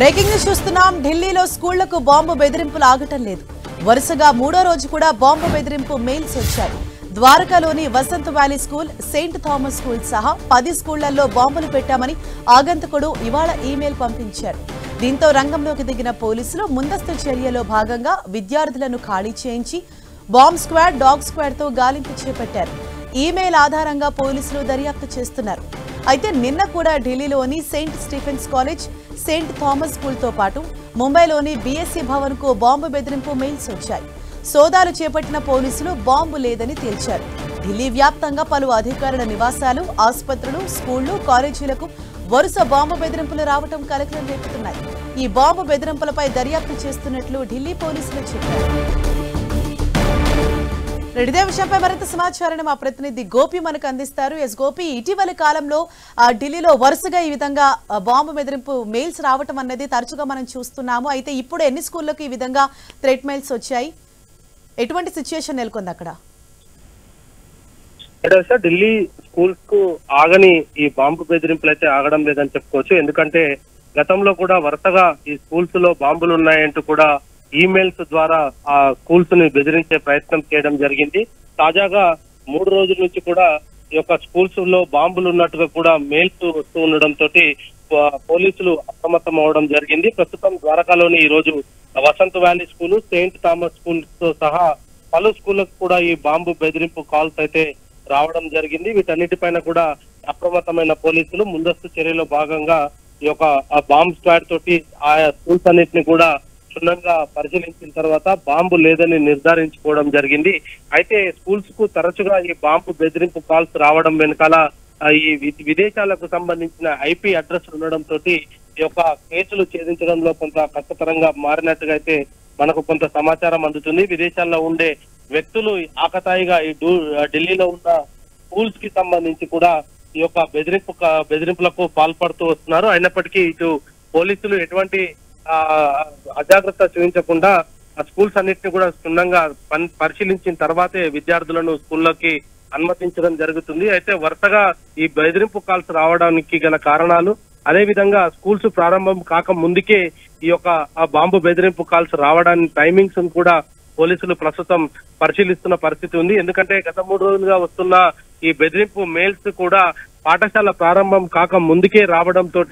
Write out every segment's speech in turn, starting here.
Breaking news చూస్తున్నాం. ఢిల్లీలో స్కూళ్లకు bomb బెదిరింపులు ఆగటం లేదు. వరుసగా మూడో రోజు కూడా బాంబు బెదిరింపు మెయిల్స్ వచ్చాయి. ద్వారకాలోని Vasant valley school, Saint Thomas school సహా 10 స్కూళ్లలో బాంబులు పెట్టామని ఆగంతకుడు ఇవాళ ఈమెయిల్ పంపించారు. దీంతో రంగంలోకి దిగిన పోలీసులు ముందస్తు చర్యలో భాగంగా విద్యార్థులను ఖాళీ చేయించి బాంబ్ స్క్వాడ్, డాగ్ స్క్వాడ్ తో గాలింపు చేపట్టారు. ఈమెయిల్ ఆధారంగా పోలీసులు దర్యాప్తు చేస్తున్నారు. అయితే నిన్న కూడా ఢిల్లీలోని Saint Stephens college, Saint Thomas School తో పాటు ముంబైలోని బీఎస్సీ భవన్ కు బాంబు బెదిరింపు మెయిల్స్ వచ్చాయి. సోదాలు చేపట్టిన పోలీసులు బాంబు లేదని తేల్చారు. ఢిల్లీ వ్యాప్తంగా పలు అధికారుల నివాసాలు, ఆసుపత్రులు, స్కూళ్లు, కాలేజీలకు వరుస బాంబు బెదిరింపులు రావడం కలకలం రేపుతున్నాయి. ఈ బాంబు బెదిరింపులపై దర్యాప్తు చేస్తున్నట్లు ఢిల్లీ పోలీసులు చెప్పారు. ఇదే విషయంపై మరింత సమాచారాన్ని మా ప్రతినిధి గోపి మనకు అందిస్తారు. ఎస్ గోపి, ఇటీవలి కాలంలో ఢిల్లీలో వరుసగా ఈ విధంగా బాంబు బెదిరింపు మెయిల్స్ రావటం అన్నది తరచుగా మనం చూస్తున్నాము. అయితే ఇప్పుడు ఎన్ని స్కూళ్లకు ఈ విధంగా థ్రెట్ మెయిల్స్ వచ్చాయి? ఎటువంటి సిచ్యుయేషన్ నెలకొంది అక్కడ? ఢిల్లీ స్కూల్స్ కు ఆగని ఈ బాంబు బెదిరింపులు అయితే ఆగడం లేదని చెప్పుకోవచ్చు. ఎందుకంటే గతంలో కూడా వరుసగా ఈ స్కూల్స్ లో బాంబులు ఉన్నాయంటూ కూడా ఈమెయిల్స్ ద్వారా ఆ స్కూల్స్ ని బెదిరించే ప్రయత్నం చేయడం జరిగింది. తాజాగా 3 రోజుల నుంచి కూడా ఈ యొక్క స్కూల్స్ లో బాంబులు ఉన్నట్టుగా కూడా మెయిల్స్ వస్తూ ఉండడంతో పోలీసులు అప్రమత్తం అవడం జరిగింది. ప్రస్తుతం ద్వారకాలోని ఈ రోజు Vasant valley school, Saint Thomas School తో సహా పలు స్కూళ్లకు కూడా ఈ బాంబు బెదిరింపు కాల్స్ అయితే రావడం జరిగింది. వీటన్నిటిపైన కూడా అప్రమత్తమైన పోలీసులు ముందస్తు చర్యలో భాగంగా ఈ యొక్క బాంబ్ స్క్వాడ్ తోటి ఆయా స్కూల్స్ అన్నిటిని కూడా క్షుణ్ణంగా పరిశీలించిన తర్వాత బాంబు లేదని నిర్ధారించుకోవడం జరిగింది. అయితే స్కూల్స్ కు తరచుగా ఈ బాంబు బెదిరింపు కాల్స్ రావడం వెనకాల ఈ విదేశాలకు సంబంధించిన ఐపీ అడ్రస్ ఉండడంతో ఈ యొక్క కేసులు ఛేదించడంలో కొంత కష్టతరంగా మారినట్టుగా అయితే మనకు కొంత సమాచారం అందుతుంది. విదేశాల్లో ఉండే వ్యక్తులు ఆకతాయిగా ఈ ఢిల్లీలో ఉన్న స్కూల్స్ కి సంబంధించి కూడా ఈ యొక్క బెదిరింపులకు పాల్పడుతూ వస్తున్నారు. అయినప్పటికీ ఇటు పోలీసులు ఎటువంటి అజాగ్రత్త చూపించకుండా ఆ స్కూల్స్ అన్నిటిని కూడా క్షుణ్ణంగా పరిశీలించిన తర్వాతే విద్యార్థులను స్కూల్లోకి అనుమతించడం జరుగుతుంది. అయితే వరుసగా ఈ బెదిరింపు కాల్స్ రావడానికి గల కారణాలు, అదే విధంగా స్కూల్స్ ప్రారంభం కాక ముందుకే ఈ యొక్క బాంబు బెదిరింపు కాల్స్ రావడానికి టైమింగ్స్ కూడా పోలీసులు ప్రస్తుతం పరిశీలిస్తున్న పరిస్థితి ఉంది. ఎందుకంటే గత 3 రోజులుగా వస్తున్న ఈ బెదిరింపు మెయిల్స్ కూడా పాఠశాల ప్రారంభం కాక ముందుకే రావడంతో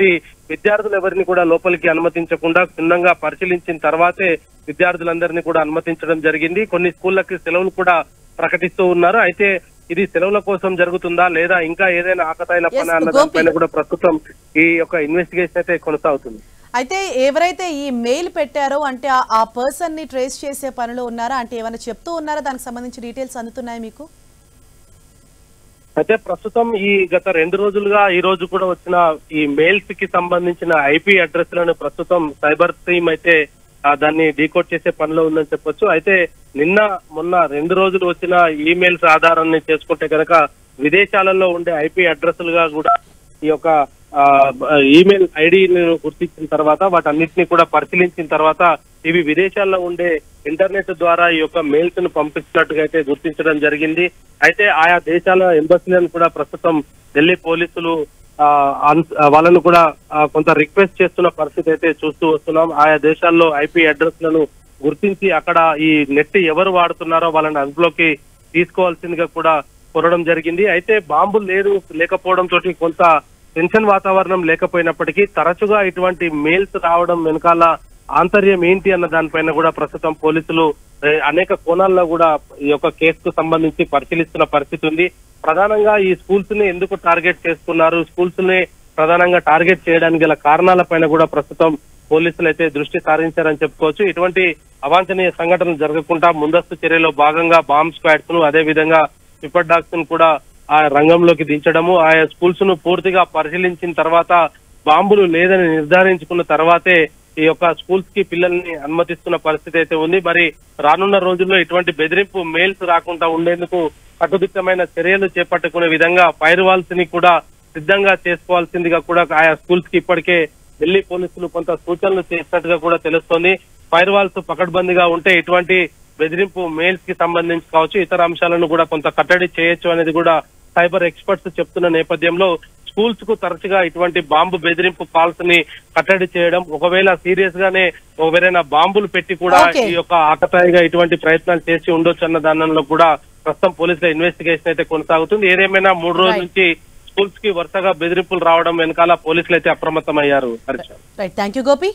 విద్యార్థులు ఎవరిని కూడా లోపలికి అనుమతించకుండా క్షుణ్ణంగా పరిశీలించిన తర్వాతే విద్యార్థులందరినీ కూడా అనుమతించడం జరిగింది. కొన్ని స్కూళ్లకి సెలవులు కూడా ప్రకటిస్తూ ఉన్నారు. అయితే ఇది సెలవుల కోసం జరుగుతుందా లేదా ఇంకా ఏదైనా ఆకతాయిల పని అన్న దానిపైన కూడా ప్రస్తుతం ఈ యొక్క ఇన్వెస్టిగేషన్ అయితే కొనసాగుతుంది. అయితే ఎవరైతే ఈ మెయిల్ పెట్టారో అంటే ఆ పర్సన్ ని ట్రేస్ చేసే పనిలో ఉన్నారా? అంటే ఏమైనా చెప్తూ ఉన్నారా? దానికి సంబంధించి డీటెయిల్స్ అందుతున్నాయి మీకు? అయితే ప్రస్తుతం ఈ గత 2 రోజులుగా ఈ రోజు కూడా వచ్చిన ఈ మెయిల్స్ కి సంబంధించిన ఐపీ అడ్రస్ లను ప్రస్తుతం సైబర్ టీమ్ అయితే దాన్ని డీకోడ్ చేసే పనిలో ఉందని చెప్పొచ్చు. అయితే నిన్న మొన్న 2 రోజులు వచ్చిన ఈమెయిల్స్ ఆధారాన్ని చేసుకుంటే కనుక విదేశాలలో ఉండే ఐపీ అడ్రస్లుగా కూడా ఈ యొక్క ఈమెయిల్ ఐడిని గుర్తించిన తర్వాత వాటన్నిటిని కూడా పరిశీలించిన తర్వాత ఇవి విదేశాల్లో ఉండే ఇంటర్నెట్ ద్వారా ఈ యొక్క మెయిల్స్ ను పంపించినట్టుగా అయితే గుర్తించడం జరిగింది. అయితే ఆయా దేశాల ఎంబసీలను కూడా ప్రస్తుతం ఢిల్లీ పోలీసులు వాళ్ళను కూడా కొంత రిక్వెస్ట్ చేస్తున్న పరిస్థితి అయితే చూస్తూ వస్తున్నాం. ఆయా దేశాల్లో ఐపీ అడ్రస్ లను గుర్తించి అక్కడ ఈ నెట్ ఎవరు వాడుతున్నారో వాళ్ళని అదుపులోకి తీసుకోవాల్సిందిగా కూడా కోరడం జరిగింది. అయితే బాంబులు లేకపోవడం తోటి కొంత టెన్షన్ వాతావరణం లేకపోయినప్పటికీ తరచుగా ఇటువంటి మెయిల్స్ రావడం వెనకాల ఆంతర్యం ఏంటి అన్న దానిపైన కూడా ప్రస్తుతం పోలీసులు అనేక కోణాల్లో కూడా ఈ యొక్క కేసుకు సంబంధించి పరిశీలిస్తున్న పరిస్థితి ఉంది. ప్రధానంగా ఈ స్కూల్స్ ని ఎందుకు టార్గెట్ చేసుకున్నారు, స్కూల్స్ ని ప్రధానంగా టార్గెట్ చేయడానికి గల కారణాలపైన కూడా ప్రస్తుతం పోలీసులు అయితే దృష్టి సారించారని చెప్పుకోవచ్చు. ఇటువంటి అవాంఛనీయ సంఘటనలు జరగకుండా ముందస్తు చర్యలో భాగంగా బాంబ్ స్క్వాడ్స్ ను, అదే విధంగా పిపర్ డాగ్స్ ను కూడా ఆ రంగంలోకి దించడము, ఆయా స్కూల్స్ ను పూర్తిగా పరిశీలించిన తర్వాత బాంబులు లేదని నిర్ధారించుకున్న తర్వాతే ఈ యొక్క స్కూల్స్ కి పిల్లల్ని అనుమతిస్తున్న పరిస్థితి అయితే ఉంది. మరి రానున్న రోజుల్లో ఇటువంటి బెదిరింపు మెయిల్స్ రాకుండా ఉండేందుకు కట్టుదిట్టమైన చర్యలు చేపట్టుకునే విధంగా ఫైర్ వాల్స్ ని కూడా సిద్ధంగా చేసుకోవాల్సిందిగా కూడా ఆయా స్కూల్స్ కి ఇప్పటికే ఢిల్లీ పోలీసులు కొంత సూచనలు చేసినట్టుగా కూడా తెలుస్తోంది. ఫైర్ వాల్స్ పకడ్బందీగా ఉంటే ఇటువంటి బెదిరింపు మెయిల్స్ కి సంబంధించి కావచ్చు, ఇతర అంశాలను కూడా కొంత కట్టడి చేయొచ్చు అనేది కూడా సైబర్ ఎక్స్పర్ట్స్ చెప్తున్న నేపథ్యంలో స్కూల్స్ కు తరచుగా ఇటువంటి బాంబు బెదిరింపు కాల్స్ ని కట్టడి చేయడం, ఒకవేళ సీరియస్ గానే ఎవరైనా బాంబులు పెట్టి కూడా ఈ యొక్క ఆకతాయిగా ఇటువంటి ప్రయత్నాలు చేసి ఉండొచ్చు అన్న దానిలో కూడా ప్రస్తుతం పోలీసుల ఇన్వెస్టిగేషన్ అయితే కొనసాగుతుంది. ఏదేమైనా 3 రోజుల నుంచి స్కూల్స్ కి వరుసగా బెదిరింపులు రావడం వెనకాల పోలీసులు అయితే అప్రమత్తమయ్యారు. Right, thank you Gopi.